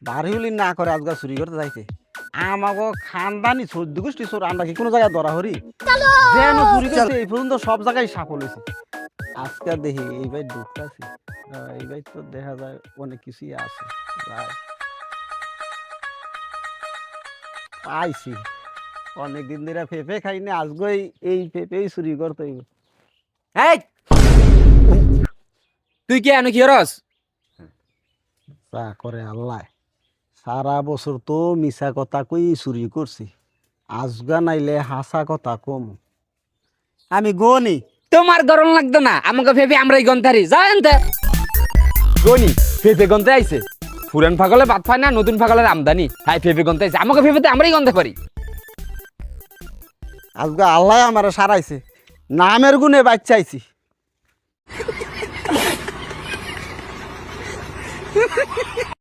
বাড়ি হলি না করে আজকে চুরি করতে যাইছে আমাকে খানদানি চোদ্দ গোষ্ঠী চোর আমরা কি কোনো জায়গায় ধরা হরি যেন চুরি করছে এই পর্যন্ত সব জায়গায় সাফল হয়েছে আজকে দেখি এই ভাই ঢুকতেছি এই ভাই তো দেখা যায় অনেক কিছুই আছে পাইছি অনেকদিন ধরে পেঁপে খাইনি আজকে এই পেঁপেই চুরি করতে হইব এই তুই কি আনো কি রস তা করে আল্লাহ সারা বছর তো মিছা কথা কই চুরি করছি আজগা নাইলে হাসা কথা কম আমি গনি তোমার গরম লাগতো না আমাকে ভেবে আমরাই গন্থারি জানতে গনি ফেফে গন্তে আইছে পুরান পাগলে ভাত পায় না নতুন পাগলের আমদানি তাই ফেফে গন্তে আইছে আমাকে ফেফেতে আমরাই গন্তে পারি আজগা আল্লাহ আমার সারাইছে নামের গুণে বাচ্চাইছি